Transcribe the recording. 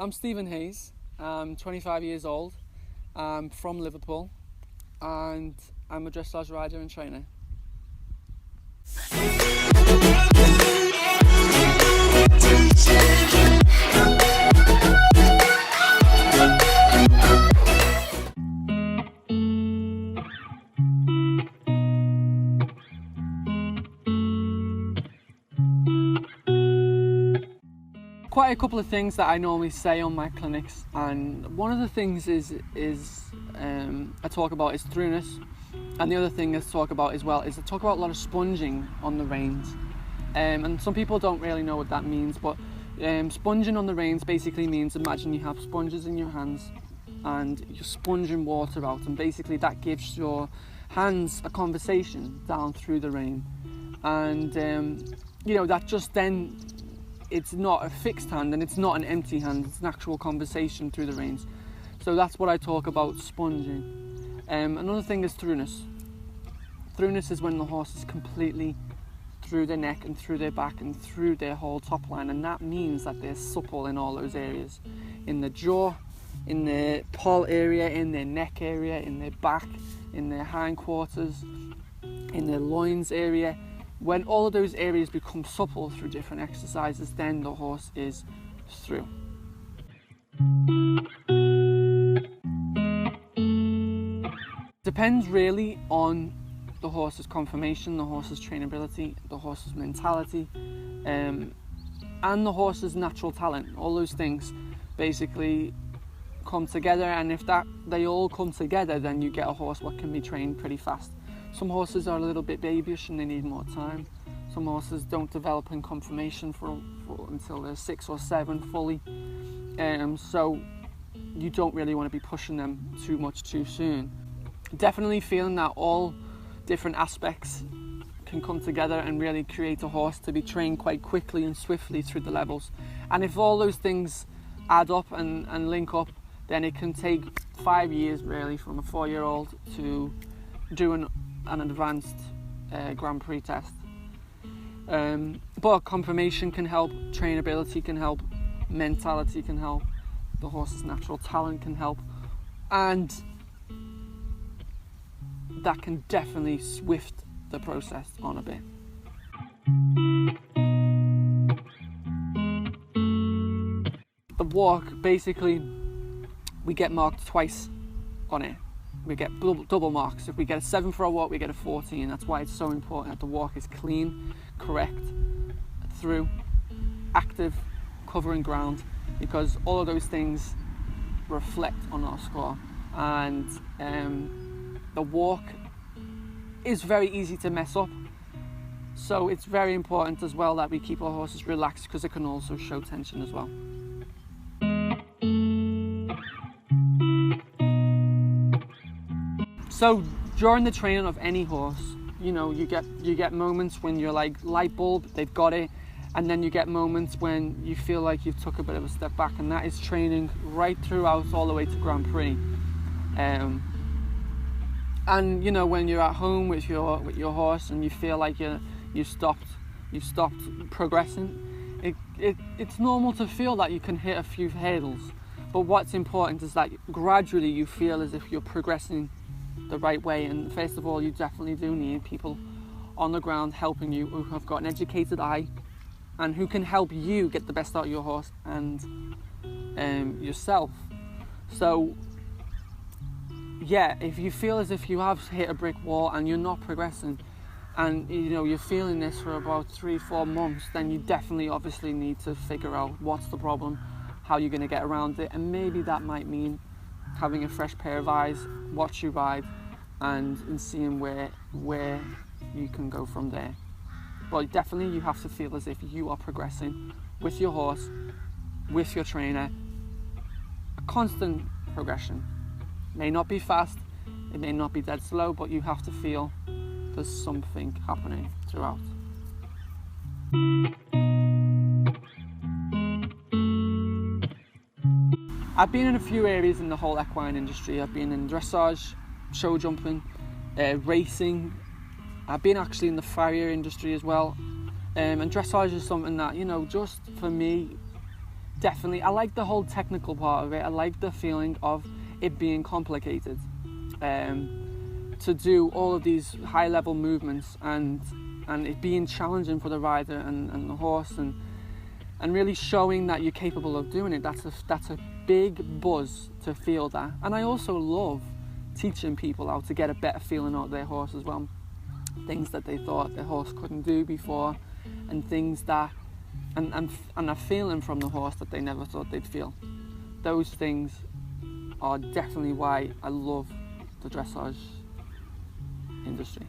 I'm Stephen Hayes. I'm 25 years old. I'm from Liverpool and I'm a dressage rider and trainer. Quite a couple of things that I normally say on my clinics, and one of the things I talk about is throughness, and the other thing I talk about as well is I talk about a lot of sponging on the reins, and some people don't really know what that means, but sponging on the reins basically means, imagine you have sponges in your hands and you're sponging water out, and basically that gives your hands a conversation down through the rein, and that just then, it's not a fixed hand and it's not an empty hand, it's an actual conversation through the reins. So that's what I talk about, sponging. Another thing is throughness. Throughness is when the horse is completely through their neck and through their back and through their whole top line, and that means that they're supple in all those areas. In the jaw, in their poll area, in their neck area, in their back, in their hindquarters, in their loins area. When all of those areas become supple through different exercises, then the horse is through. Depends really on the horse's conformation, the horse's trainability, the horse's mentality, and the horse's natural talent. All those things basically come together, and if they all come together, then you get a horse what can be trained pretty fast. Some horses are a little bit babyish and they need more time. Some horses don't develop in conformation until they're 6 or 7 fully. So you don't really want to be pushing them too much too soon. Definitely feeling that all different aspects can come together and really create a horse to be trained quite quickly and swiftly through the levels. And if all those things add up and link up, then it can take 5 years really from a 4-year-old to do an advanced Grand Prix test. But conformation can help, trainability can help, mentality can help, the horse's natural talent can help, and that can definitely swift the process on a bit. The walk, basically, we get marked twice on it. We get double marks. If we get a 7 for our walk, we get a 14. That's why it's so important that the walk is clean, correct, through, active, covering ground, because all of those things reflect on our score. And the walk is very easy to mess up, so it's very important as well that we keep our horses relaxed, because it can also show tension as well. So during the training of any horse, you get moments when you're like light bulb, they've got it, and then you get moments when you feel like you've took a bit of a step back, and that is training right throughout all the way to Grand Prix. And when you're at home with your horse and you feel like you've stopped progressing, it's normal to feel that you can hit a few hurdles. But what's important is that gradually you feel as if you're progressing the right way. And first of all, you definitely do need people on the ground helping you, who have got an educated eye and who can help you get the best out of your horse and yourself. So yeah, if you feel as if you have hit a brick wall and you're not progressing, and you're feeling this for about 3-4 months, then you definitely obviously need to figure out what's the problem, how you're going to get around it, and maybe that might mean having a fresh pair of eyes, watch you ride, and seeing where you can go from there. But definitely you have to feel as if you are progressing with your horse, with your trainer, a constant progression. It may not be fast, it may not be dead slow, but you have to feel there's something happening throughout. I've been in a few areas in the whole equine industry. I've been in dressage, show jumping, racing. I've been actually in the farrier industry as well. And dressage is something that, just for me, definitely, I like the whole technical part of it. I like the feeling of it being complicated. To do all of these high level movements and it being challenging for the rider and the horse, and really showing that you're capable of doing it. That's a big buzz to feel that. And I also love teaching people how to get a better feeling out of their horse as well. Things that they thought their horse couldn't do before, and things that and a feeling from the horse that they never thought they'd feel. Those things are definitely why I love the dressage industry.